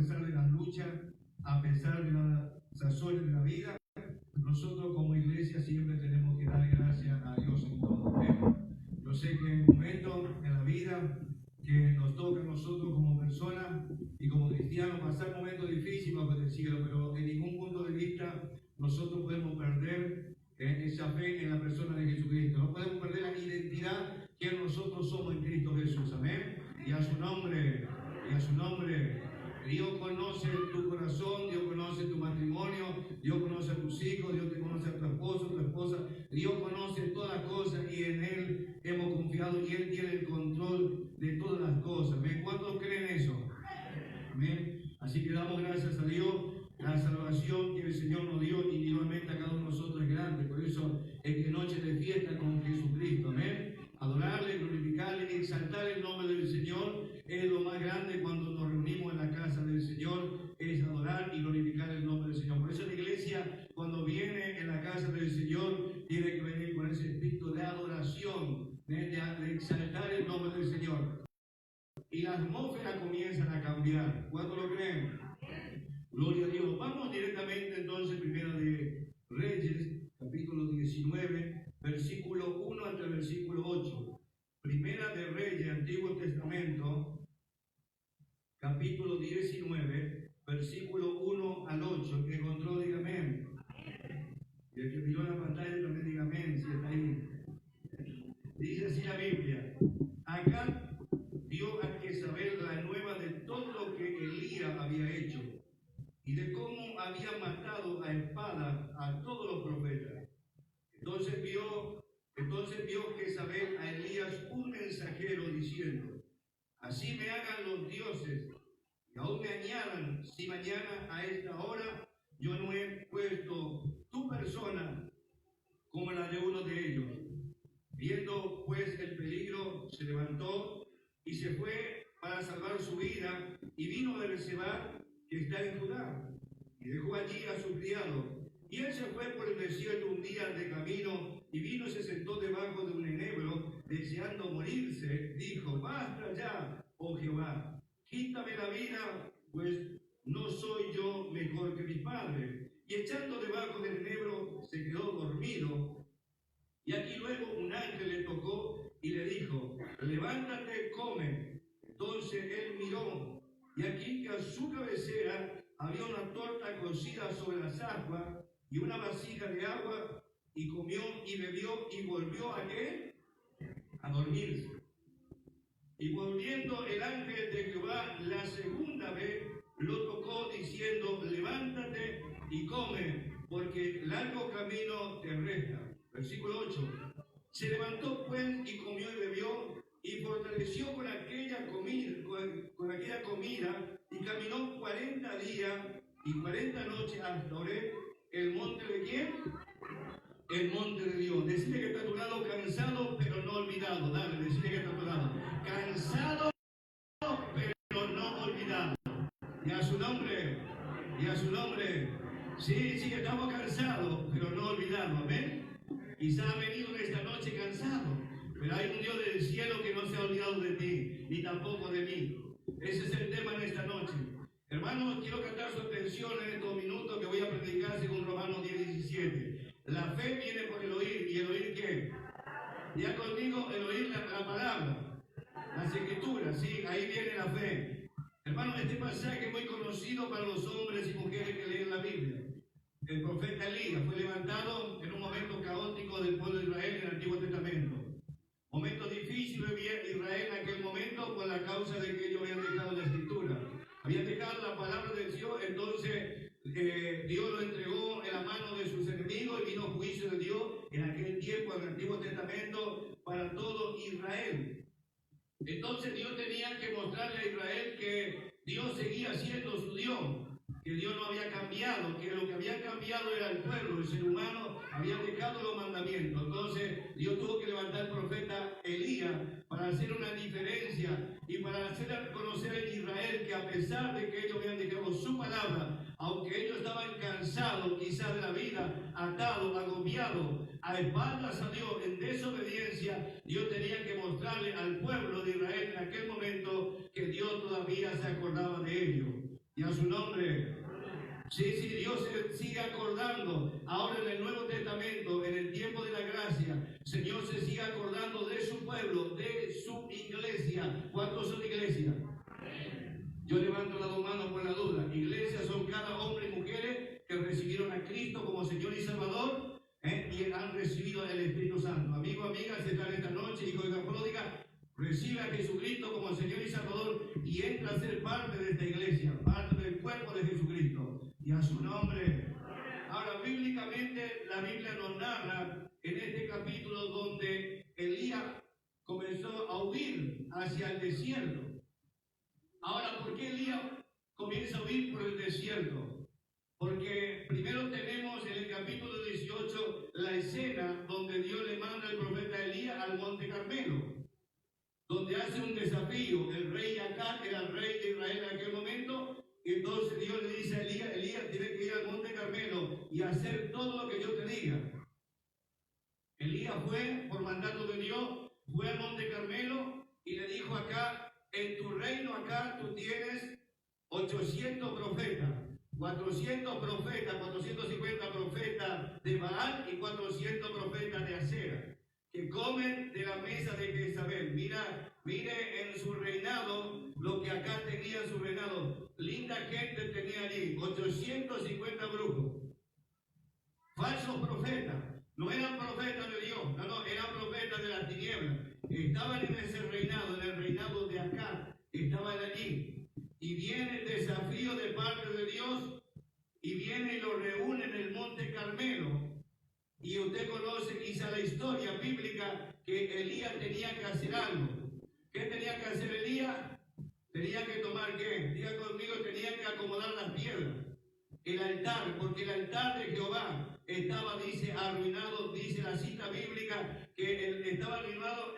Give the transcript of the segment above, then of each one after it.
pesar de las luchas, a pesar de las sazones de la vida, nosotros como iglesia siempre tenemos que dar gracias a Dios en todo. Yo sé que hay momentos en la vida que nos toca a nosotros como personas y como cristianos pasar momentos difíciles bajo el cielo, pero en ningún punto de vista nosotros podemos perder esa fe en la persona de Jesucristo. No podemos perder la identidad que nosotros somos en Cristo Jesús. Amén. Y a su nombre, Dios conoce tu corazón, Dios conoce tu matrimonio, Dios conoce a tus hijos, Dios te conoce a tu esposo, tu esposa. Dios conoce todas las cosas y en Él hemos confiado y Él tiene el control de todas las cosas. ¿Ven? ¿Cuántos creen eso? Amén. Así que damos gracias a Dios. La salvación que el Señor nos dio individualmente a cada uno de nosotros es grande. Por eso es que noche de fiesta con Jesucristo. Amén. Adorarle, glorificarle, exaltar el nombre del Señor es lo más grande cuando nos reunimos en la casa del Señor, es adorar y glorificar el nombre del Señor. Por eso la iglesia, cuando viene en la casa del Señor, tiene que venir con ese espíritu de adoración, de exaltar el nombre del Señor. Y la atmósfera comienza a cambiar. ¿Cuánto lo creen? Gloria a Dios. Vamos directamente entonces, Primera de Reyes, capítulo 19, versículo 1 hasta el versículo 8. Primera de Reyes, Antiguo Testamento, capítulo 19, versículo 1 al 8. El que encontró, diga amén. Y el que miró la pantalla también diga amén, si está ahí. Dice así la Biblia: Acá dio a Jezabel la nueva de todo lo que Elías había hecho y de cómo había matado a espada a todos los profetas. Entonces vio Jezabel a Elías un mensajero diciendo: Así me hagan los dioses y aún me añadan, si mañana a esta hora yo no he puesto tu persona como la de uno de ellos. Viendo pues el peligro, se levantó y se fue para salvar su vida, y vino a Berseba, que está en Judá, y dejó allí a su criado. Y él se fue por el desierto un día de camino, y vino y se sentó debajo de un enebro, deseando morirse. Dijo: Basta ya, oh Jehová, quítame la vida, pues no soy yo mejor que mis padres. Y echando debajo del enebro, se quedó dormido. Y aquí luego un ángel le tocó y le dijo: Levántate, come. Entonces él miró, y aquí que a su cabecera había una torta cocida sobre las aguas y una vasija de agua, y comió y bebió y volvió a ¿qué? A dormirse. Y volviendo el ángel de Jehová la segunda vez, lo tocó diciendo: Levántate y come, porque largo camino te resta. Versículo 8. Se levantó pues y comió y bebió, y fortaleció con aquella comida, y caminó 40 días y 40 noches hasta Horeb, el monte de ¿quién? El monte de Dios. Decirle que está a tu lado: cansado pero no olvidado. Dale, decirle que está a tu lado: cansado pero no olvidado. Y a su nombre, sí, estamos cansados pero no olvidados. Amén. Quizá ha venido en esta noche cansado, pero hay un Dios del cielo que no se ha olvidado de ti, ni tampoco de mí. Ese es el tema en esta noche. Hermanos, quiero captar su atención en estos minutos que voy a predicar según Romanos 10:17. La fe viene por el oír, ¿y el oír qué? Ya conmigo, el oír la palabra, las escrituras, sí, ahí viene la fe. Hermanos, este pasaje es muy conocido para los hombres y mujeres que leen la Biblia. El profeta Elías fue levantado en un momento caótico del pueblo de Israel en el Antiguo Testamento. Momento difícil vivía Israel en aquel momento por la causa de que ellos habían dejado la escritura. Habían dejado la palabra de Dios, entonces Dios lo entregó en la mano de sus enemigos y vino juicio de Dios en aquel tiempo, en el Antiguo Testamento, para todo Israel. Entonces Dios tenía que mostrarle a Israel que Dios seguía siendo su Dios, que Dios no había cambiado, que lo que había cambiado era el pueblo, el ser humano había dejado los mandamientos. Entonces Dios tuvo que levantar al profeta Elías para hacer una diferencia y para hacer conocer en Israel que a pesar de que ellos habían dejado su palabra, aunque ellos estaban cansados quizás de la vida, atados, agobiados, a espaldas a Dios, en desobediencia, Dios tenía que mostrarle al pueblo de Israel en aquel momento que Dios todavía se acordaba de ellos. Y a su Sí, Dios se sigue acordando. Ahora en el Nuevo Testamento, en el tiempo de la gracia, Señor se sigue acordando de su pueblo, de su iglesia. ¿Cuántos son iglesia? Yo levanto las dos manos por la duda. Iglesias son cada hombre y mujeres que recibieron a Cristo como Señor y Salvador, y han recibido el Espíritu Santo. Amigo, amiga, si están esta noche, hijo de hija pródiga, recibe a Jesucristo como Señor y Salvador y entra a ser parte de esta iglesia, parte del cuerpo de Jesucristo. Y a su nombre. Ahora, bíblicamente, la Biblia nos narra en este capítulo donde Elías comenzó a huir hacia el desierto. Ahora, ¿por qué Elías comienza a huir por el desierto? Porque primero tenemos en el capítulo 18 la escena donde Dios le manda al profeta Elías al monte Carmelo, donde hace un desafío. El rey Acab era el rey de Israel en aquel momento. Y entonces Dios le dice a Elías: Elías, tienes que ir al monte Carmelo y hacer todo lo que yo te diga. Elías fue, por mandato de Dios, fue al monte Carmelo y le dijo: acá, en tu reino acá, tú tienes 800 profetas, 400 profetas, 450 profetas de Baal y 400 profetas de Acera, que comen de la mesa de Jezabel. Mire en su reinado lo que acá tenía en su reinado. Linda gente tenía allí, 850 brujos, falsos profetas. No eran profetas de Dios, no, eran profetas de las tinieblas. Estaban en ese reinado, en el reinado de acá, estaban allí. Y viene el desafío de parte de Dios, y viene y lo reúne en el monte Carmelo. Y usted conoce quizá la historia bíblica que Elías tenía que hacer algo. ¿Qué tenía que hacer Elías? Tenía que tomar, ¿qué? Diga conmigo, tenía que acomodar las piedras. El altar, porque el altar de Jehová estaba, dice, arruinado, dice la cita bíblica, que estaba arruinado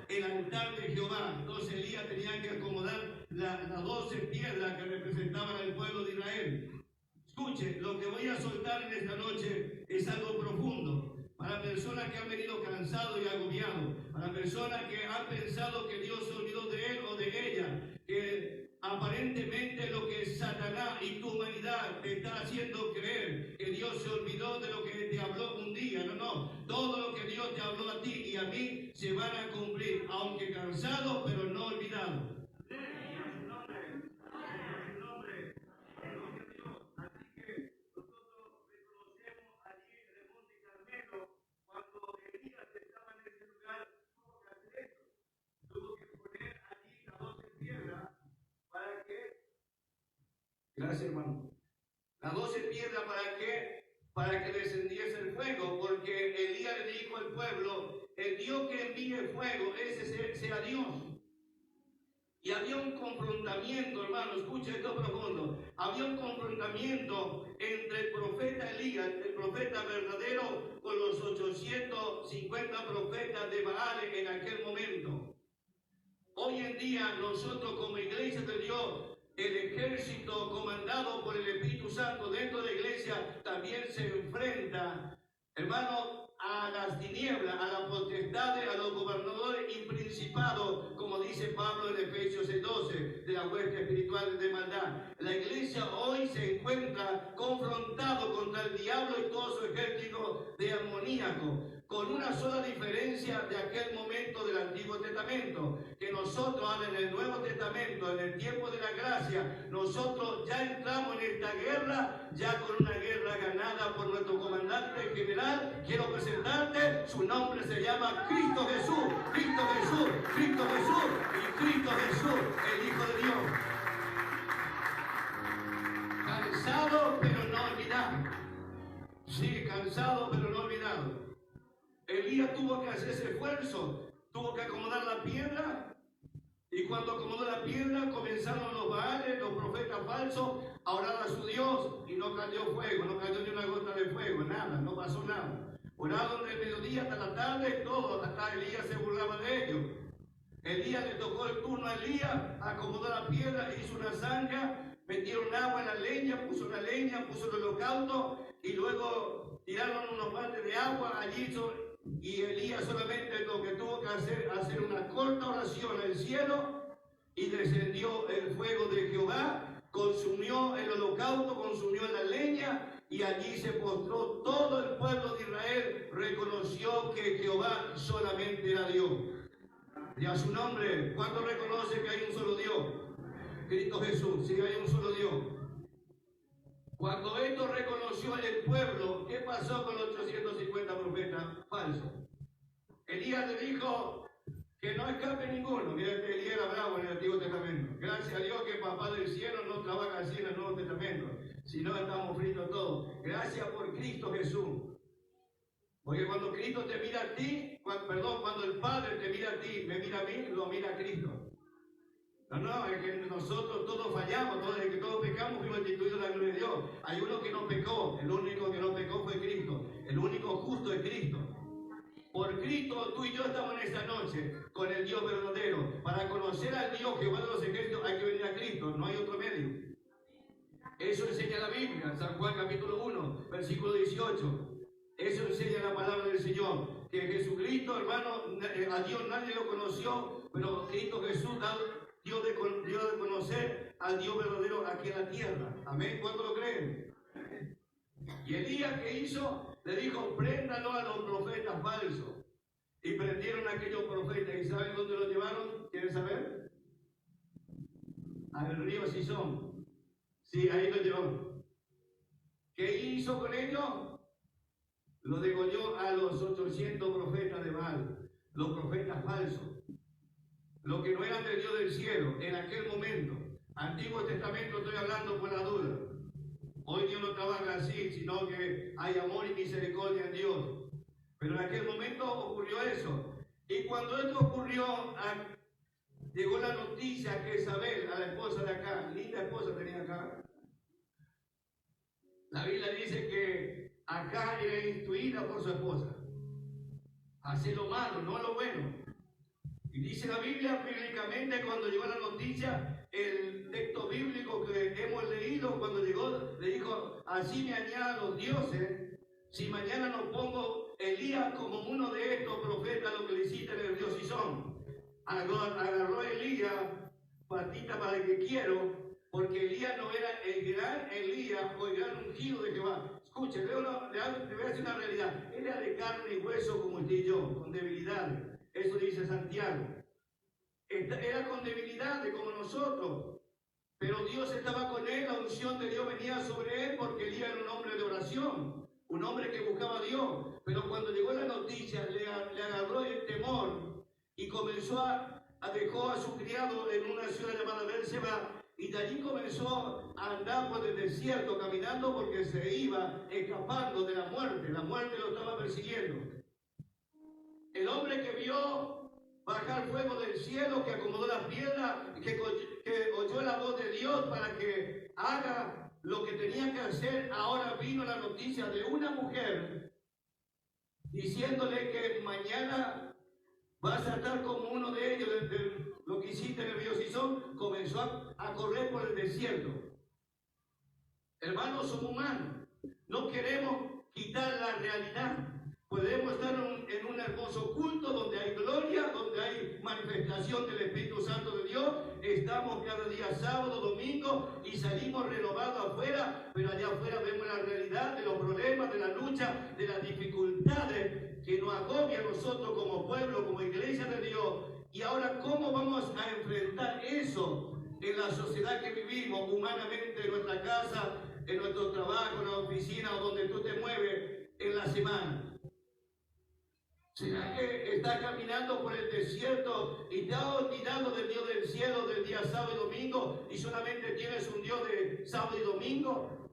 el altar de Jehová. Entonces Elías tenía que acomodar las 12 piedras que representaban al pueblo de Israel. Escuche, lo que voy a soltar en esta noche es algo profundo. Para personas que han venido cansados y agobiados, para personas que han pensado que Dios se olvidó de él o de ella, que aparentemente lo que Satanás y tu humanidad te está haciendo creer que Dios se olvidó de lo que te habló un día. No, todo lo que Dios te habló a ti y a mí se van a cumplir, aunque cansados, pero no olvidados. Gracias, hermano. Las 12 piedras, ¿para qué? Para que descendiese el fuego, porque Elías le dijo al pueblo: el Dios que envíe fuego, ese sea Dios. Y había un confrontamiento, hermano, escucha esto profundo. Había un confrontamiento entre el profeta Elías, el profeta verdadero, con los 850 profetas de Baal en aquel momento. Hoy en día nosotros como iglesia de Dios, el ejército comandado por el Espíritu Santo dentro de la iglesia también se enfrenta, hermano, a las tinieblas, a las potestades, a los gobernadores y principados, como dice Pablo en Efesios 6:12, de la hueste espiritual de maldad. La iglesia hoy se encuentra confrontado contra el diablo y todo su ejército demoníaco, con una sola diferencia de aquel momento del Antiguo Testamento, que nosotros ahora en el Nuevo Testamento, en el tiempo de la gracia, nosotros ya entramos en esta guerra, ya con una guerra ganada por nuestro comandante general. Quiero presentarte, su nombre se llama Cristo Jesús, Cristo Jesús, Cristo Jesús y Cristo Jesús, el Hijo de Dios. Cansado pero no olvidado. Sí, cansado pero no olvidado. Elías tuvo que hacer ese esfuerzo, tuvo que acomodar la piedra, y cuando acomodó la piedra comenzaron los Baales, los profetas falsos, a orar a su Dios, y no cayó fuego, no cayó ni una gota de fuego, nada, no pasó nada. Oraron del mediodía hasta la tarde, todo, hasta Elías se burlaba de ellos. Elías le tocó el turno a Elías, acomodó la piedra, hizo una zanja, metieron agua en la leña, puso el holocausto, y luego tiraron unos baldes de agua allí. Y Elías solamente lo que tuvo que hacer una corta oración al cielo, y descendió el fuego de Jehová, consumió el holocausto, consumió el y allí se postró todo el pueblo de Israel, reconoció que Jehová solamente era Dios. Y a su nombre, ¿cuánto reconoce que hay un solo Dios? Cristo Jesús, sí hay un solo Dios. Cuando esto reconoció el pueblo, ¿qué pasó con los 850 profetas falsos? Elías le dijo que no escape ninguno. Mira que Elías era bravo en el Antiguo Testamento. Gracias a Dios que el Papá del cielo no trabaja así en el Nuevo Testamento. Si no, estamos fritos todos. Gracias por Cristo Jesús. Porque cuando Cristo te mira a ti, cuando el Padre te mira a ti, me mira a mí, lo mira a Cristo. No, es que nosotros todos fallamos, desde que todos pecamos fuimos destituidos de la gloria de Dios. Hay uno que no pecó, el único que no pecó fue Cristo. El único justo es Cristo. Por Cristo tú y yo estamos en esta noche con el Dios verdadero. Para conocer al Dios Jehová de los ejércitos hay que venir a Cristo, no hay otro medio. Eso enseña la Biblia, San Juan capítulo 1, versículo 18. Eso enseña la palabra del Señor. Que Jesucristo, hermano, a Dios nadie lo conoció, pero Cristo Jesús dio de conocer al Dios verdadero aquí en la tierra. Amén. ¿Cuánto lo creen? Y Elías, ¿qué hizo? Le dijo, préndalo a los profetas falsos. Y prendieron a aquellos profetas. ¿Y saben dónde los llevaron? ¿Quieren saber? Al río Sison. Sí, ahí los llevaron. ¿Qué hizo con ellos? Lo degolló a los 800 profetas de Baal, los profetas falsos, los que no eran del Dios del cielo en aquel momento. Antiguo Testamento estoy hablando por la duda. Hoy Dios no trabaja así, sino que hay amor y misericordia en Dios. Pero en aquel momento ocurrió eso. Y cuando esto ocurrió, llegó la noticia que Isabel, a la esposa de acá, linda esposa tenía acá. La Biblia dice que acá era instruida por su esposa. Hacer lo malo, no lo bueno. Y dice la Biblia, bíblicamente, cuando llegó la noticia, el texto bíblico que hemos leído, cuando llegó, le dijo, así me añadan los dioses, si mañana no pongo Elías como uno de estos profetas, lo que le hiciste en el río Sison. Agarró Elías, patita para el que quiero, porque Elías no era el gran Elías o el gran ungido de Jehová. Escuchen, le voy a decir una realidad. Él era de carne y hueso como usted y yo, con debilidades. Eso dice Santiago. Era con debilidades como nosotros. Pero Dios estaba con él, la unción de Dios venía sobre él porque Elías era un hombre de oración, un hombre que buscaba a Dios. Pero cuando llegó la noticia, le agarró el temor y comenzó dejó a su criado en una ciudad llamada Berseba. Y de allí comenzó a andar por el desierto, caminando porque se iba escapando de la muerte. La muerte lo estaba persiguiendo. El hombre que vio bajar fuego del cielo, que acomodó las piedras, que oyó la voz de Dios para que haga lo que tenía que hacer, ahora vino la noticia de una mujer diciéndole que mañana vas a estar como uno de ellos, lo que hiciste en el río Sison. Comenzó a correr por el desierto. Hermanos, somos humanos. No queremos quitar la realidad. Podemos estar en un hermoso culto donde hay gloria, donde hay manifestación del Espíritu Santo de Dios. Estamos cada día sábado, domingo y salimos renovados afuera, pero allá afuera vemos la realidad de los problemas, de la lucha, de las dificultades que nos agobia a nosotros como pueblo, como iglesia de Dios. Y ahora, ¿cómo vamos a enfrentar eso en la sociedad que vivimos, humanamente, en nuestra casa, en nuestro trabajo, en la oficina o donde tú te mueves en la semana? ¿Será que estás caminando por el desierto y te has olvidado del Dios del cielo del día sábado y domingo y solamente tienes un Dios de sábado y domingo?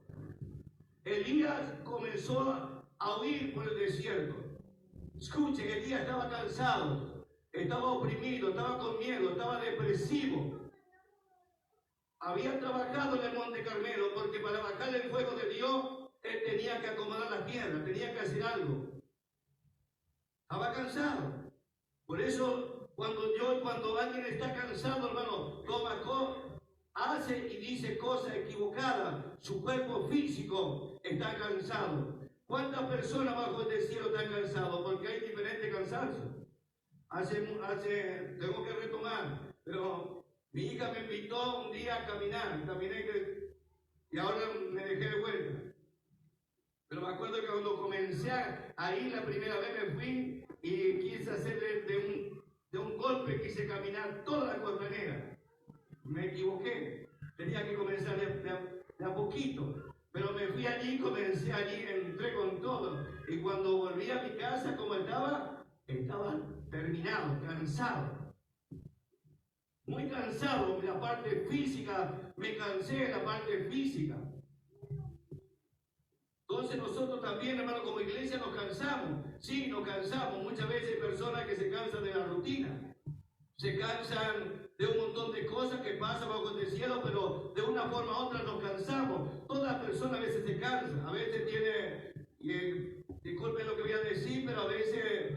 Elías comenzó a huir por el desierto. Escuchen, Elías estaba cansado, estaba oprimido, estaba con miedo, estaba depresivo. Había trabajado en el Monte Carmelo porque para bajar el fuego de Dios, él tenía que acomodar las piedras, tenía que hacer algo. Estaba cansado. Por eso, cuando alguien está cansado, hermano, hace y dice cosas equivocadas. Su cuerpo físico está cansado. ¿Cuántas personas bajo el desierto están cansados? Porque hay diferentes cansancios. Tengo que retomar, pero mi hija me invitó un día a caminar. Caminé y ahora me dejé de vuelta. sea, ahí la primera vez me fui y quise hacerle de un golpe, quise caminar toda la costanera. Me equivoqué, tenía que comenzar de a poquito. Pero me fui allí, comencé allí, entré con todo. Y cuando volví a mi casa, ¿cómo estaba? Estaba terminado, cansado. Muy cansado, la parte física, me cansé de la parte física. Entonces nosotros también, hermano, como iglesia nos cansamos. Sí, nos cansamos. Muchas veces hay personas que se cansan de la rutina. Se cansan de un montón de cosas que pasan bajo el cielo, pero de una forma u otra nos cansamos. Toda persona a veces se cansa. A veces tiene, disculpen lo que voy a decir, pero a veces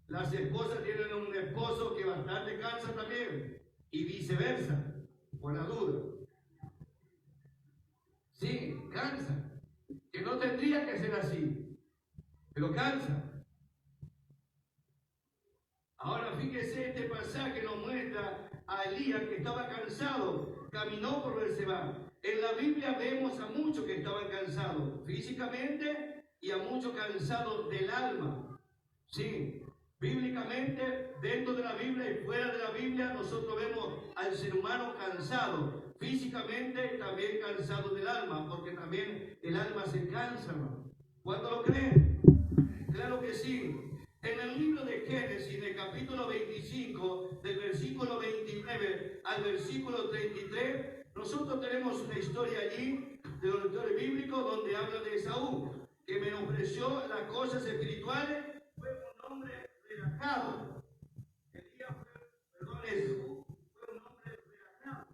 las esposas tienen un esposo que bastante cansa también. Y viceversa, por la duda. Sí, cansa. Que no tendría que ser así, pero cansa. Ahora fíjese, este pasaje nos muestra a Elías que estaba cansado, caminó por Berseba. En la Biblia vemos a muchos que estaban cansados físicamente y a muchos cansados del alma. Sí, bíblicamente, dentro de la Biblia y fuera de la Biblia, nosotros vemos al ser humano cansado, físicamente también cansado del alma, porque también el alma se cansa, hermano. ¿Cuánto lo creen? Claro que sí. En el libro de Génesis, en el capítulo 25, del versículo 29 al versículo 33, nosotros tenemos una historia allí de los lectores bíblicos donde habla de Esaú, que menospreció las cosas espirituales, fue un hombre relajado. Elías fue un hombre relajado.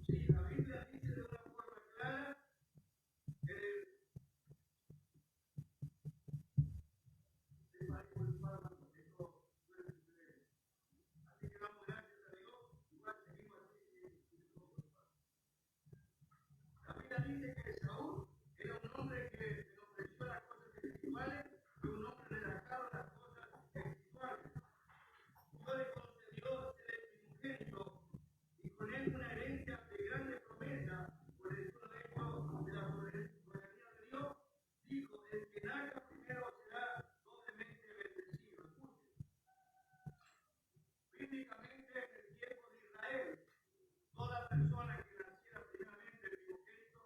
Sí, la Biblia dice de una forma clara, así que damos gracias a Dios, igual seguimos así. La Biblia dice que Esaú era un hombre que menospreció las cosas espirituales y un hombre relajado las cosas espirituales. Dios le concedió ser primogénito y con él una herencia de grande promesa por el solo hecho de la soberanía de Dios. Dijo, el que nazca primero será doblemente bendecido. Bíblicamente, en el tiempo de Israel, toda persona que naciera primeramente primogénito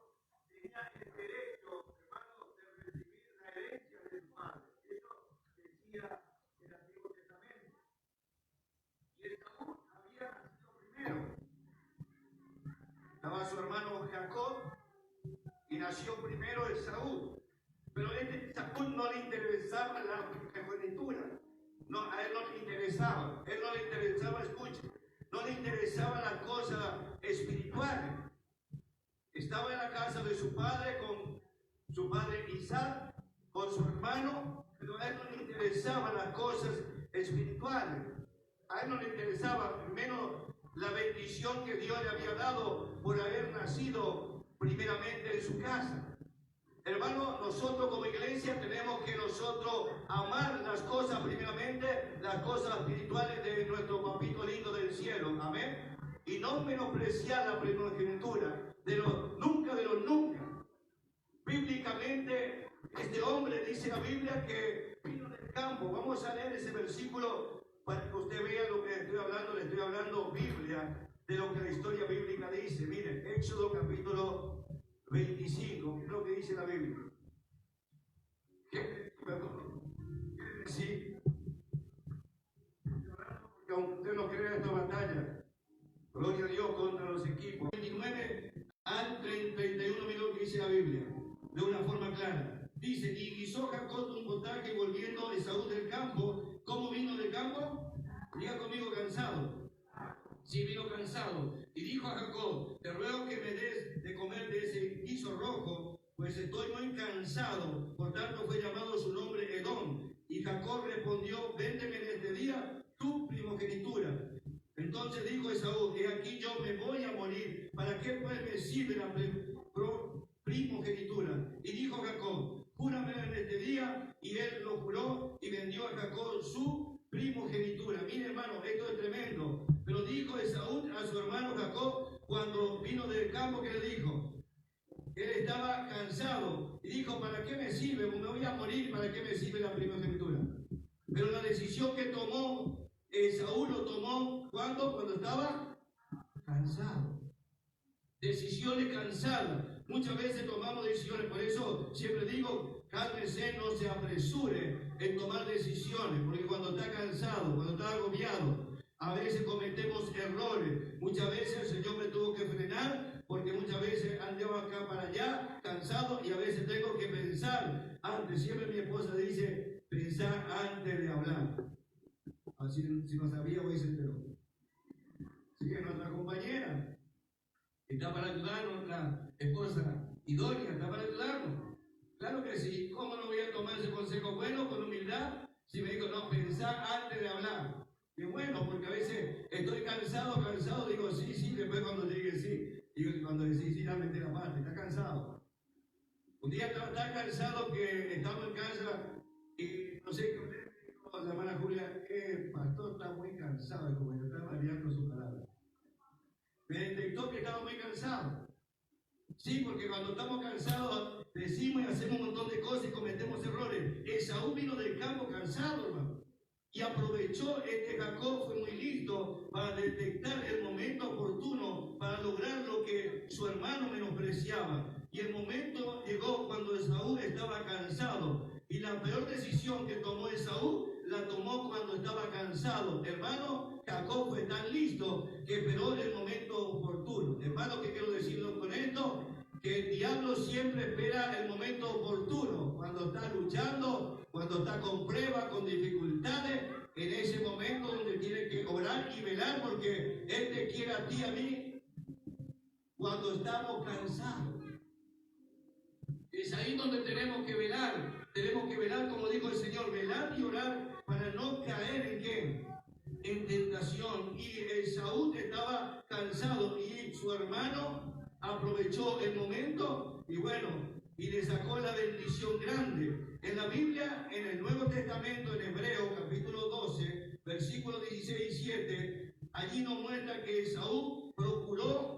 tenía el derecho, hermano, de recibir la herencia de su padre. Eso decía el Antiguo Testamento. Y Esaú había nacido primero. Estaba su hermano Jacob y nació primero Esaú. Pero a Esaú no le interesaba la primogenitura. No, a él no le interesaba. Él no le interesaba, escuche, no le interesaba las cosas espirituales. Estaba en la casa de su padre con su padre Isaac, con su hermano, pero a él no le interesaban las cosas espirituales. A él no le interesaba menos la bendición que Dios le había dado por haber nacido primeramente en su casa. Hermano, nosotros como iglesia tenemos que nosotros amar las cosas primeramente, las cosas espirituales de nuestro papito lindo del cielo, amén, y no menospreciar la primogenitura nunca de los nunca. Bíblicamente, este hombre dice la Biblia que vino del campo. Vamos a leer ese versículo para que usted vea lo que estoy hablando. Le estoy hablando Biblia, de lo que la historia bíblica dice. Miren, Éxodo capítulo 25, ¿qué es lo que dice la Biblia? ¿Qué? Sí. Porque aunque usted no crea esta batalla, gloria a Dios contra los equipos. 29 al 31, mira lo que dice la Biblia, de una forma clara. Dice, y guisó Jacob un potaje volviendo Esaú del campo. ¿Cómo vino del campo? Diga conmigo, cansado. Sí, vino cansado. Y dijo a Jacob, te ruego que me des de comer de ese guiso rojo, pues estoy muy cansado. Por tanto fue llamado su nombre Edom. Y Jacob respondió, véndeme en este día tu primogenitura. Entonces dijo Esaú, he aquí yo me voy a morir, ¿para qué pues me sirve la primogenitura? Y dijo Jacob, júramela en este día, y él lo juró y vendió a Jacob su primogenitura. Mire, hermano, esto es tremendo. Pero dijo Esaú a su hermano Jacob cuando vino del campo, que le dijo, él estaba cansado y dijo, ¿para qué me sirve? Me voy a morir, ¿para qué me sirve la primogenitura? Pero la decisión que tomó, Esaú lo tomó cuando estaba cansado. Decisiones cansadas. Muchas veces tomamos decisiones, por eso siempre digo, cálmese, no se apresure en tomar decisiones, porque cuando está cansado, cuando está agobiado, a veces cometemos errores. Muchas veces el Señor me tuvo que frenar, porque muchas veces ando acá para allá, cansado, y a veces tengo que pensar antes. Siempre mi esposa dice, pensar antes de hablar. Así, si no sabía, hoy se enteró. Así que nuestra compañera está para ayudarnos, la esposa idónea, está para ayudarnos. Claro que sí. ¿Cómo no voy a tomar ese consejo bueno con humildad? Si me digo, no, pensar antes de hablar. Y bueno, porque a veces estoy cansado, digo sí, después cuando llegue sí. Digo, cuando decís sí, ya metí la parte, está cansado. Un día estaba tan cansado que estamos en casa y no sé qué la hermana Julia, el pastor está muy cansado, como yo estaba variando su palabra. Me detectó que estaba muy cansado. Sí, porque cuando estamos cansados decimos y hacemos un montón de cosas y cometemos errores. Esaú vino del campo cansado, hermano. Y aprovechó, Jacob fue muy listo para detectar el momento oportuno para lograr lo que su hermano menospreciaba. Y el momento llegó cuando Esaú estaba cansado. Y la peor decisión que tomó Esaú la tomó cuando estaba cansado. Hermano, Jacob fue tan listo que esperó el momento oportuno. Hermano, ¿qué quiero decirlo con esto? Que el diablo siempre espera el momento oportuno. Cuando está luchando, cuando está con pruebas, con dificultades, en ese momento donde tiene que orar y velar, porque Él te quiere a ti y a mí cuando estamos cansados. Es ahí donde tenemos que velar. Tenemos que velar, como dijo el Señor, velar y orar para no caer en ¿qué? En tentación. Y Esaú estaba cansado y su hermano aprovechó el momento y bueno, y le sacó la bendición grande. En la Biblia, en el Nuevo Testamento, en Hebreo, capítulo 12, versículos 16 y 7, allí nos muestra que Esaú procuró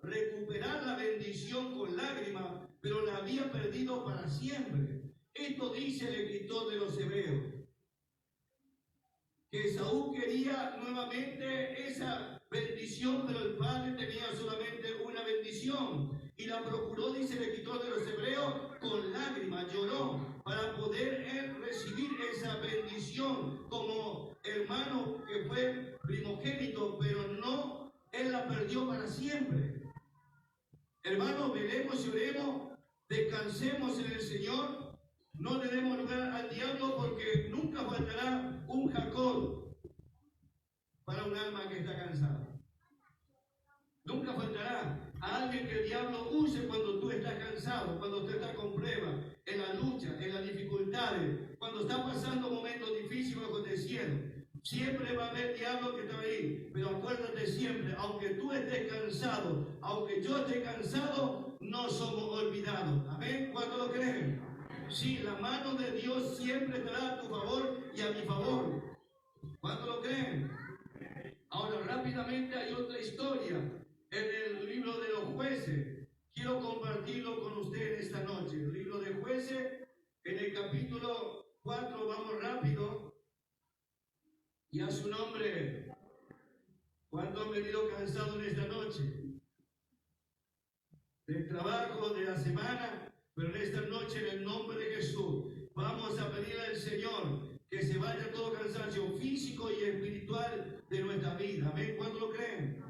recuperar la bendición con lágrimas, pero la había perdido para siempre. Esto dice el escritor de los Hebreos, que Esaú quería nuevamente esa bendición, pero el padre tenía solamente una bendición y la procuró, dice el escritor de los Hebreos, con lágrimas, lloró para poder él recibir esa bendición como hermano que fue primogénito, pero no, él la perdió para siempre. Hermanos, velemos y oremos, descansemos en el Señor, no le demos lugar al diablo, porque nunca faltará un Jacob para un alma que está cansada. Nunca faltará a alguien que el diablo use cuando tú estás cansado, cuando tú estás con pruebas, en la lucha, en las dificultades, cuando estás pasando momentos difíciles bajo el cielo. Siempre va a haber diablo que está ahí, pero acuérdate siempre, aunque tú estés cansado, aunque yo esté cansado, no somos olvidados. Amén. ¿Cuánto lo creen? Sí, la mano de Dios siempre estará a tu favor y a mi favor. ¿Cuánto lo creen? Ahora, rápidamente hay otra historia en el libro de los Jueces. Quiero compartirlo con ustedes esta noche. El libro de Jueces, en el capítulo 4, vamos rápido. Y a su nombre, ¿cuánto han venido cansados en esta noche? Del trabajo, de la semana, pero en esta noche, en el nombre de Jesús, vamos a pedirle al Señor que se vaya todo cansancio físico y espiritual de nuestra vida. Amén. ¿Cuánto lo creen?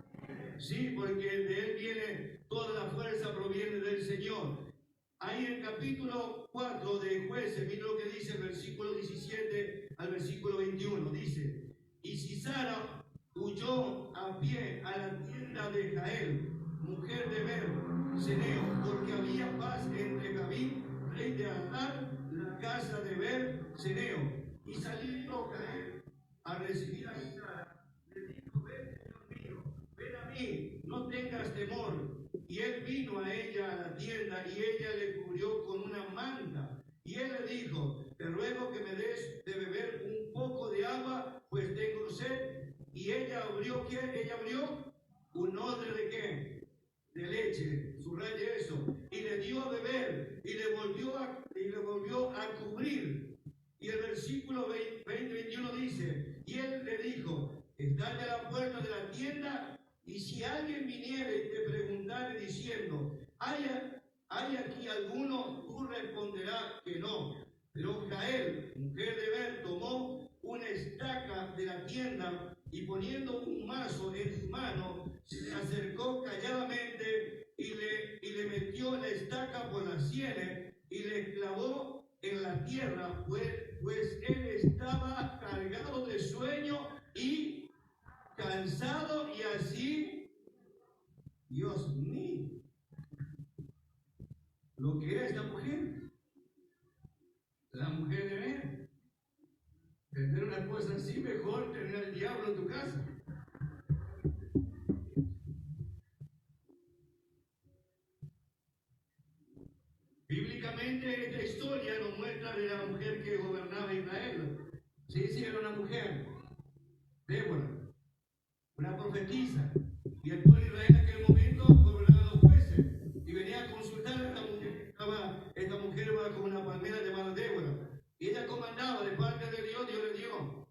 Sí, porque de Él viene toda la fuerza, proviene del Señor. Ahí en el capítulo 4 de Jueces, mira lo que dice el versículo 17 al versículo 21. Dice: y Sisara huyó a pie a la tienda de Jael, mujer de Ber, Seneo, porque había paz entre David, rey de Adar, la casa de Ber, Seneo. Y saliendo Jael a recibir a Sisara, le dijo: ven, Señor mío, ven a mí, no tengas temor. Y él vino a ella a la tienda y ella le cubrió con una manta. Y él le dijo: te ruego que me des de beber un poco de agua, pues tengo sed. Y ella abrió, ¿qué? Ella abrió un odre de ¿qué? De leche. subraye eso, y le dio a beber, y le volvió a cubrir. Y el versículo 20-21 dice, y él le dijo, estate a la puerta de la tienda, y si alguien viniere y te preguntare diciendo, ¿hay aquí alguno? Tú responderás que no. Pero Jael, mujer de Ben, tomó una estaca de la tienda y poniendo un mazo en su mano, se le acercó calladamente y le metió la estaca por las sienes y le clavó en la tierra, pues él estaba cargado de sueño y cansado, y así, Dios mío, lo que era esta mujer, la mujer de Ben. Tener una cosa así, mejor tener al diablo en tu casa. Bíblicamente esta historia nos muestra de la mujer que gobernaba Israel. Sí, era una mujer, Débora, una profetisa. Y el pueblo de Israel en aquel momento gobernaba los jueces. Y venía a consultar a esta mujer. Esta mujer va con una palmera llamada Débora. Y ella comandaba de parte de Dios, Dios le dio.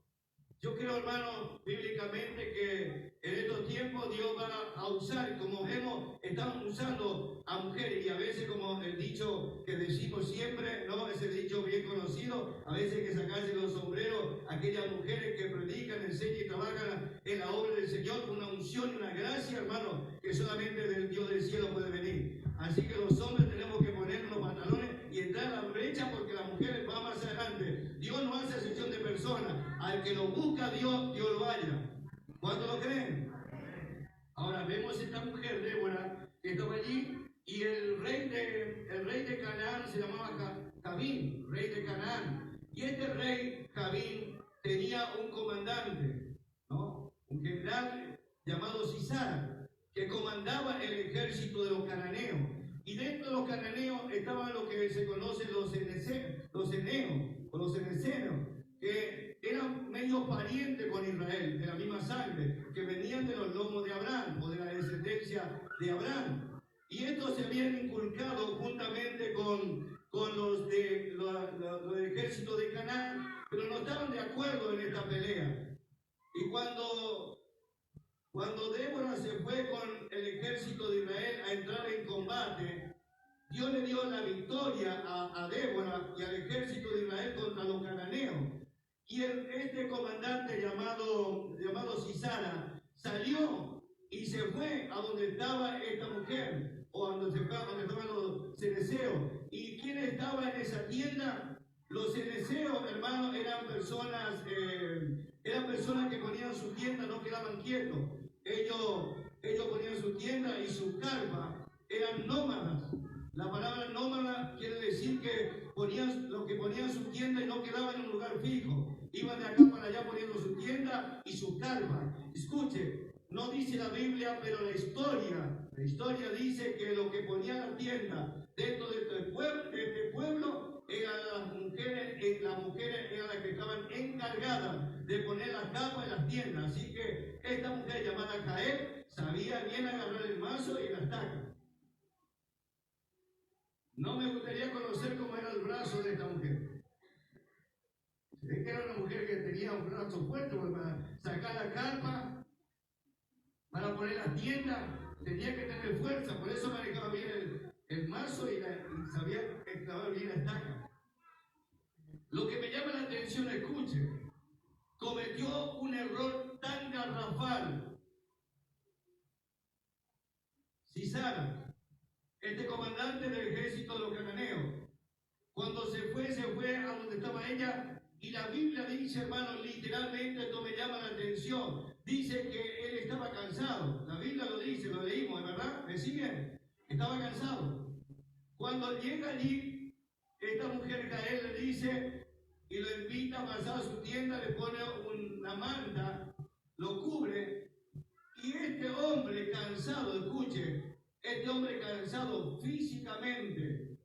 Yo creo, hermanos, bíblicamente que en estos tiempos Dios va a usar, como vemos, estamos usando a mujeres, y a veces, como el dicho que decimos siempre, ¿no? Ese dicho bien conocido, a veces hay que sacarse los sombreros, aquellas mujeres que predican, enseñan y trabajan en la obra del Señor, con una unción y una gracia, hermano, que solamente del Dios del cielo puede venir. Así que los hombres tenemos que ponernos los pantalones y entrar a la brecha, porque las mujeres van más adelante. Dios no hace excepción de personas. Al que lo busca Dios, Dios lo halla. ¿Cuántos lo creen? Ahora vemos esta mujer, Débora, que estaba allí, y el rey de Canaán se llamaba Jabín, rey de Canaán. Y este rey, Jabín, tenía un comandante, ¿no? Un general llamado Sisara, que comandaba el ejército de los cananeos. Y dentro de los cananeos estaban lo que se conocen los eneos, o los enesenos, que eran medio parientes con Israel, de la misma sangre, que venían de los lomos de Abraham, o de la descendencia de Abraham. Y estos se habían inculcado juntamente con los del ejército de Canaán, pero no estaban de acuerdo en esta pelea. Y cuando Débora se fue con el ejército de Israel a entrar en combate, Dios le dio la victoria a Débora y al ejército de Israel contra los cananeos. Y este comandante llamado Sisara salió y se fue a donde estaba esta mujer, o a donde estaban los ceneseos. ¿Y quién estaba en esa tienda? Los ceneseos, hermanos, eran personas que ponían su tienda, no quedaban quietos. Ellos ponían su tienda y sus carpas, eran nómadas. La palabra nómada quiere decir que los que ponían su tienda y no quedaban en un lugar fijo. Iban de acá para allá poniendo su tienda y sus carpas. Escuche, no dice la Biblia, pero la historia dice que lo que ponía la tienda dentro de este pueblo eran las mujeres eran las que estaban encargadas de poner las capas en las tiendas. Así que esta mujer llamada Jael sabía bien agarrar el mazo y la estaca. No me gustaría conocer cómo era el brazo de esta mujer. Es que era una mujer que tenía un brazo fuerte para sacar la carpa, para poner la tienda, tenía que tener fuerza, por eso manejaba bien el mazo y sabía clavar bien la estaca. Lo que me llama la atención, escuche, cometió un error tan garrafal. Sisara, este comandante del ejército de los cananeos, cuando se fue a donde estaba ella, y la Biblia dice, hermano, literalmente esto me llama la atención, dice que él estaba cansado. La Biblia lo dice, lo leímos, ¿verdad? ¿Me siguen? Estaba cansado. Cuando llega allí, esta mujer Jael le dice, y lo invita a pasar a su tienda, le pone una manta, lo cubre, y este hombre cansado, escuche, este hombre cansado físicamente,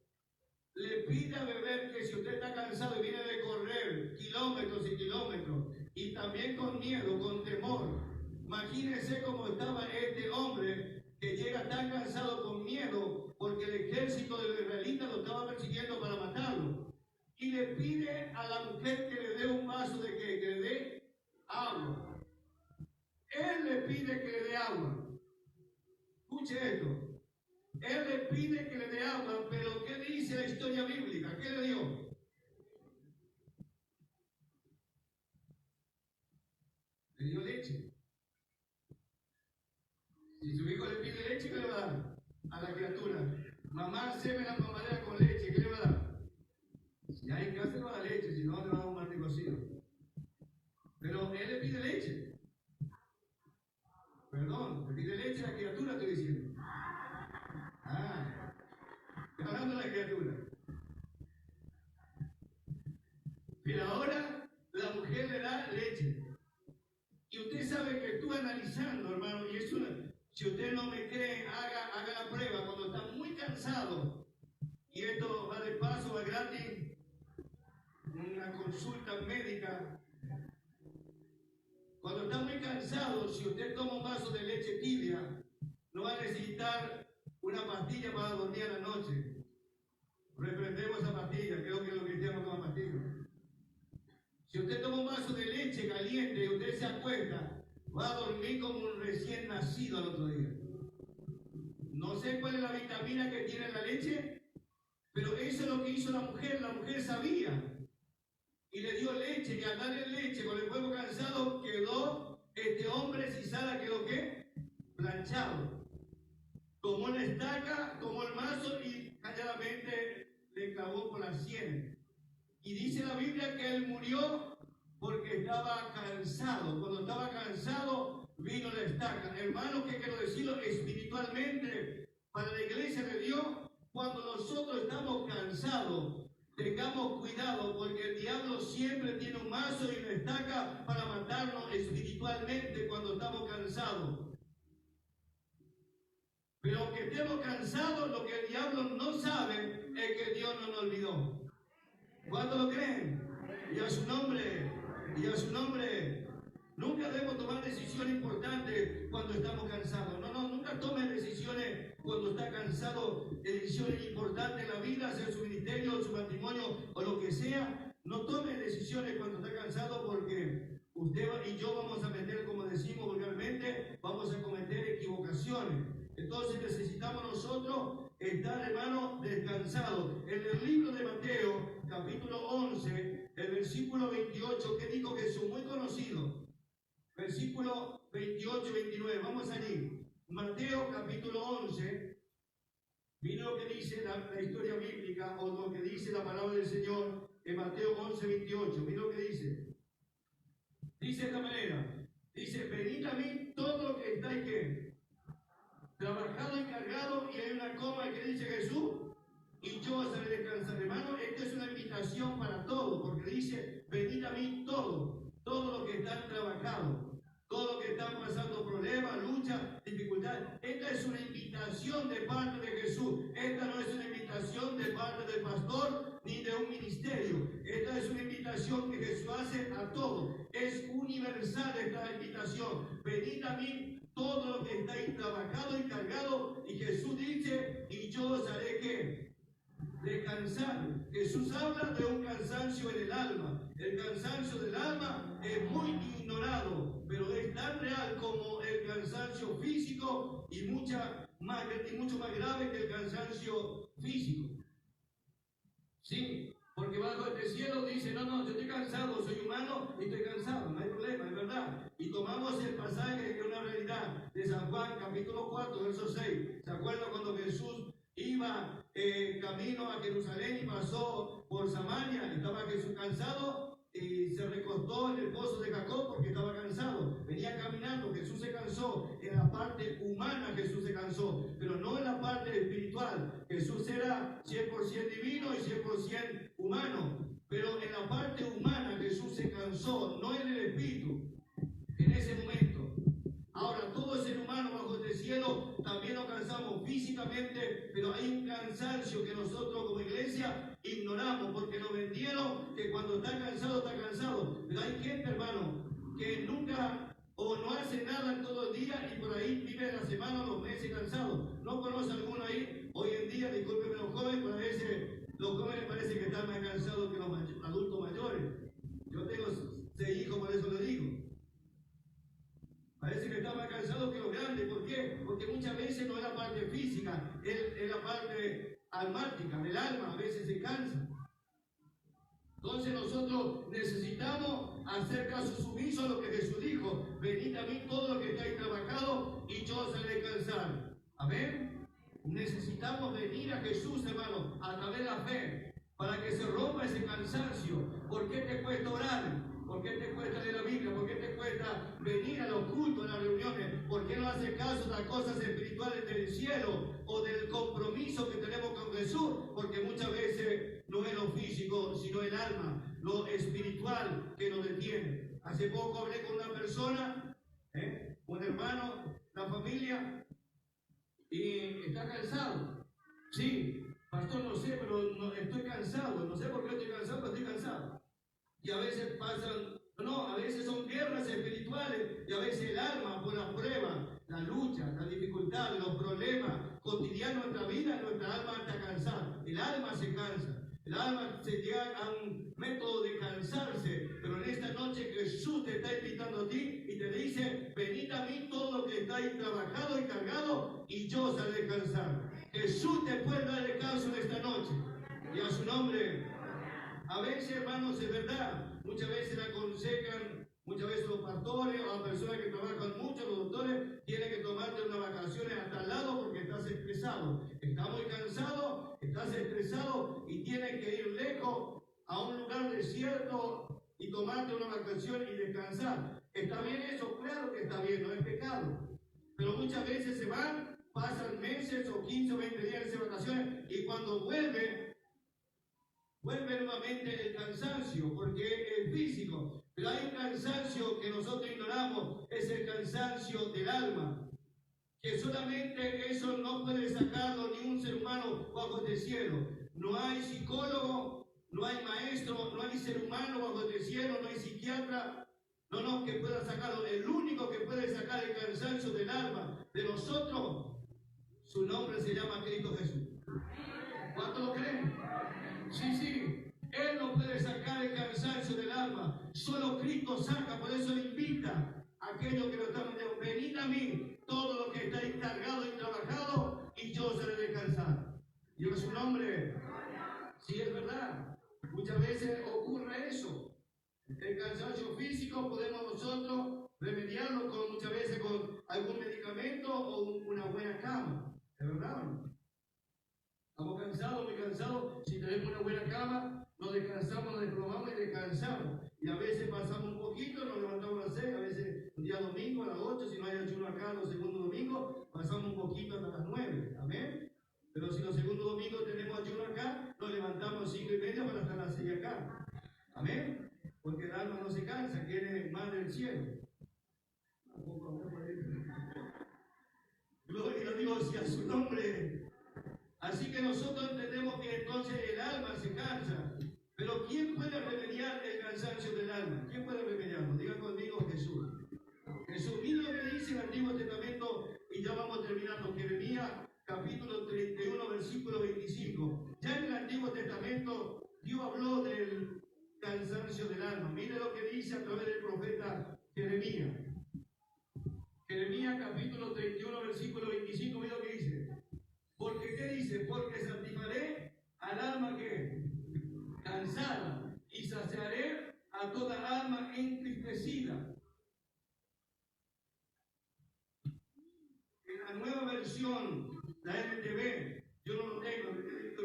le pide a beber, que si usted está cansado y viene de correr kilómetros y kilómetros, y también con miedo, con temor, imagínese cómo estaba este hombre que llega tan cansado con miedo porque el ejército de los israelitas lo estaba persiguiendo para matarlo. Y le pide a la mujer que le dé un vaso de ¿qué? Que le dé agua. Él le pide que le dé agua. Escuche esto. Él le pide que le dé agua, pero ¿qué dice la historia bíblica? ¿Qué le dio? Le dio leche. Si su hijo le pide leche, ¿qué le va a dar? A la criatura. Mamá, séme la mamadera con leche, ¿qué le va a dar? Si hay en casa le va a dar leche, si no le va a dar un mate cocido. Pero él le pide leche. Perdón, le pide leche a la criatura, estoy diciendo. Estoy hablando de la criatura. Pero ahora la mujer le da leche. Y usted sabe que estuve analizando, hermano, y es una. Si usted no me cree, haga la prueba. Cuando está muy cansado, y esto va de paso, va gratis, una consulta médica. Cuando está muy cansado, si usted toma un vaso de leche tibia, no va a necesitar una pastilla para dormir a la noche. Reprendemos esa pastilla, creo que los cristianos toman pastillas. Si usted toma un vaso de leche caliente y usted se acuesta, va a dormir como un recién nacido al otro día. No sé cuál es la vitamina que tiene la leche, pero eso es lo que hizo la mujer. La mujer sabía y le dio leche, y al darle leche con el cuerpo cansado quedó este hombre Sisara, quedó ¿qué? Planchado. Tomó la estaca, tomó el mazo y calladamente le clavó por las sienes. Y dice la Biblia que él murió porque estaba cansado. Cuando estaba cansado vino la estaca. Hermanos, ¿qué quiero decirlo? Espiritualmente, para la iglesia de Dios, cuando nosotros estamos cansados, tengamos cuidado, porque el diablo siempre tiene un mazo y una estaca para matarnos espiritualmente cuando estamos cansados. Pero aunque estemos cansados, lo que el diablo no sabe es que Dios no nos olvidó. ¿Cuántos lo creen? Y a su nombre, y a su nombre. Nunca debemos tomar decisiones importantes cuando estamos cansados. Nunca tome decisiones cuando está cansado, decisiones importantes en la vida, sea su ministerio, su matrimonio o lo que sea. No tome decisiones cuando está cansado, porque usted y yo vamos a meter, como decimos vulgarmente, vamos a cometer equivocaciones. Entonces necesitamos nosotros estar, hermano, descansados. En el libro de Mateo, capítulo 11, el versículo 28, que dijo Jesús, muy conocido. Versículo 28 y 29, vamos allí. Mateo capítulo 11, mire lo que dice la historia bíblica, o lo que dice la palabra del Señor en Mateo 11, 28. Mire lo que dice. Dice de esta manera, dice, venid a mí todo lo que estáis ¿qué? Trabajado y cargado, y hay una coma que dice Jesús, y yo os haré descansar. Hermano, esta es una invitación para todos, porque dice, venid a mí todo los que están trabajados, todos los que están pasando problemas, luchas, dificultades. Esta es una invitación de parte de Jesús. Esta no es una invitación de parte del pastor ni de un ministerio. Esta es una invitación que Jesús hace a todos. Es universal esta invitación. Venid a mí todo lo que estáis trabajado y cargado, y Jesús dice, y yo os haré ¿qué? Descansar. Jesús habla de un cansancio en el alma. El cansancio del alma es muy ignorado, pero es tan real como el cansancio físico y mucho más grave que el cansancio físico. Sí, porque bajo este cielo dice, no, yo estoy cansado, soy humano y estoy cansado, no hay problema, es verdad. Y tomamos el pasaje que es una realidad de San Juan, capítulo 4, verso 6. ¿Se acuerdan cuando Jesús iba camino a Jerusalén y pasó por Samaria? Estaba Jesús cansado y se recostó en el pozo de Jacob porque estaba cansado. Venía caminando, Jesús se cansó. En la parte humana Jesús se cansó, pero no en la parte espiritual. Jesús era 100% divino y 100% humano, pero en la parte humana Jesús se cansó, no en el espíritu, en ese momento. Ahora, todo ser humano bajo este cielo también nos cansamos físicamente, pero hay un cansancio que nosotros como iglesia ignoramos, porque nos vendieron que cuando está cansado, está cansado. Pero hay gente, hermano, que nunca o no hace nada todo el día y por ahí vive la semana o los meses cansados. ¿No conoce alguno ahí? Hoy en día, discúlpenme los jóvenes, pero a veces los jóvenes parece que están más cansados que los adultos mayores. Yo tengo 6 hijos, por eso lo digo. Parece que está más cansado que los grandes. ¿Por qué? Porque muchas veces no es la parte física, es la parte almática, del alma, a veces se cansa. Entonces nosotros necesitamos hacer caso sumiso a lo que Jesús dijo. Venid a mí todos los que estáis trabajados y yo os haré descansar. Amén. Necesitamos venir a Jesús, hermano, a través de la fe, para que se rompa ese cansancio. ¿Por qué te cuesta orar? ¿Por qué te cuesta leer la Biblia? ¿Por qué te cuesta venir a los cultos, a las reuniones? ¿Por qué no haces caso a las cosas espirituales del cielo o del compromiso que tenemos con Jesús? Porque muchas veces no es lo físico, sino el alma, lo espiritual que nos detiene. Hace poco hablé con una persona, un hermano, la familia, y está cansado. Sí, pastor, no sé, pero no, estoy cansado. No sé por qué estoy cansado, pero estoy cansado. Y a veces a veces son guerras espirituales, y a veces el alma por la prueba, la lucha, la dificultad, los problemas cotidianos de nuestra vida, nuestra alma está cansada. El alma se cansa. El alma se llega a un método de cansarse, pero en esta noche Jesús te está invitando a ti y te dice: venid a mí todos los que estáis trabajados y cargados y yo os haré descansar. Jesús te puede dar descanso en esta noche, y a su nombre. A veces, hermanos, es verdad, muchas veces le aconsejan, muchas veces los pastores o las personas que trabajan mucho, los doctores, tienen que tomarte unas vacaciones hasta al lado porque estás estresado. Estás muy cansado, estás estresado y tienes que ir lejos a un lugar desierto y tomarte una vacación y descansar. ¿Está bien eso? Claro que está bien, no es pecado. Pero muchas veces se van, pasan meses o 15 o 20 días de vacaciones y cuando vuelve nuevamente el cansancio, porque es físico. Pero hay un cansancio que nosotros ignoramos, es el cansancio del alma, que solamente eso no puede sacarlo ni un ser humano bajo este cielo. No hay psicólogo, no hay maestro, no hay ser humano bajo este cielo, no hay psiquiatra, que pueda sacarlo. El único que puede sacar el cansancio del alma de nosotros, su nombre se llama Cristo Jesús. ¿Cuántos lo creen? Sí, Él no puede sacar el cansancio del alma, solo Cristo saca. Por eso le invita a aquellos que lo están diciendo: venid a mí, todos los que estáis cargados y trabajados, y yo os haré descansar. Y en su nombre, sí, es verdad, muchas veces ocurre eso. El cansancio físico podemos nosotros remediarlo muchas veces con algún medicamento o una buena cama, ¿es verdad? Estamos cansados, muy cansados. Si tenemos una buena cama, nos descansamos, nos desplomamos y descansamos. Y a veces pasamos un poquito, nos levantamos a las 6, a veces un día domingo a las 8, si no hay ayuno acá los segundos domingos, pasamos un poquito hasta las 9. Amén. Pero si los segundos domingos tenemos ayuno acá, nos levantamos a 5 y media para estar a las 6 acá. Amén. Porque el alma no se cansa, quiere más del cielo. Gloria a Dios y a su nombre. Así que nosotros entendemos que entonces el alma se cansa. Pero ¿quién puede remediar el cansancio del alma? ¿Quién puede remediarlo? Diga conmigo: Jesús. Jesús. Mira lo que dice el Antiguo Testamento, y ya vamos terminando. Jeremías capítulo 31, versículo 25. Ya en el Antiguo Testamento Dios habló del cansancio del alma. Mire lo que dice a través del profeta Jeremías. Jeremías capítulo 31, versículo 25. Mira lo que dice. Porque, ¿qué dice? Porque satisfaré al alma que cansada y saciaré a toda alma entristecida. En la nueva versión, la NTV, yo no lo tengo,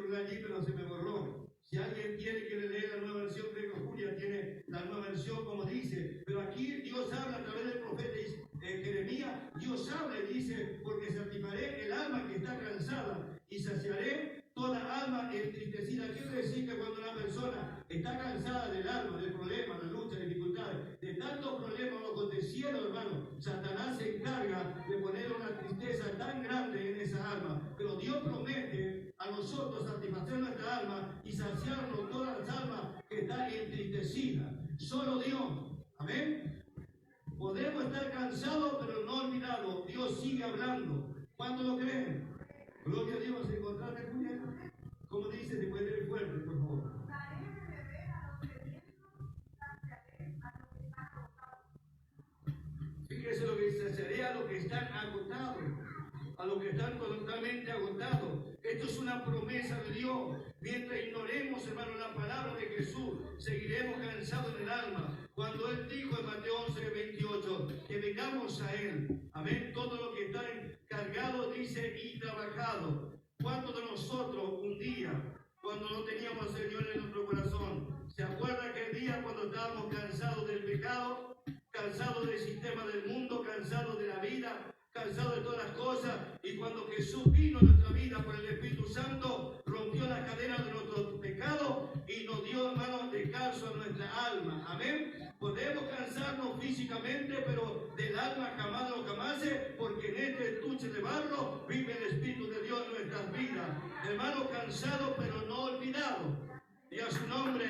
lo allí, pero se me borró. Si alguien quiere leer la nueva versión, creo que Julia tiene la nueva versión como dice. Pero aquí Dios habla a través del profeta Jeremías. Dios habla y dice: porque satisfaré el alma que está cansada y saciaré toda alma entristecida. Quiere decir que cuando una persona está cansada del alma, del problema, la lucha, la dificultad, de tantos problemas bajo el cielo, hermano, Satanás se encarga de poner una tristeza tan grande en esa alma. Pero Dios promete a nosotros satisfacer nuestra alma y saciarnos todas las almas que están entristecidas. Solo Dios. Amén. Podemos estar cansados cansado pero no olvidado. Dios sigue hablando. ¿Cuánto lo creen? Gloria a Dios. ¿Encontraste, Julián? Como dice, se puede ver fuerte, por favor. Fíjese lo que se haré a los que están agotados, a los que están totalmente agotados. Esto es una promesa de Dios. Mientras ignoremos, hermano, la palabra de Jesús, seguiremos cansados en el alma. Cuando Él dijo en Mateo 11:28, que vengamos a Él. Amén. Todo lo que está cargado, dice, y trabajado. ¿Cuántos de nosotros un día, cuando no teníamos al Señor en nuestro corazón, se acuerda aquel día cuando estábamos cansados del pecado, cansados del sistema del mundo, cansados de la vida, cansados de todas las cosas? Y cuando Jesús vino a nuestra vida por el Espíritu Santo, rompió las cadenas de nuestros pecados y nos dio, hermanos, descanso a nuestra alma. Amén. Podemos cansarnos físicamente, pero del alma jamás lo jamase, porque en este estuche de barro vive el Espíritu de Dios en nuestras vidas. Hermanos, cansados pero no olvidados. Y a su nombre,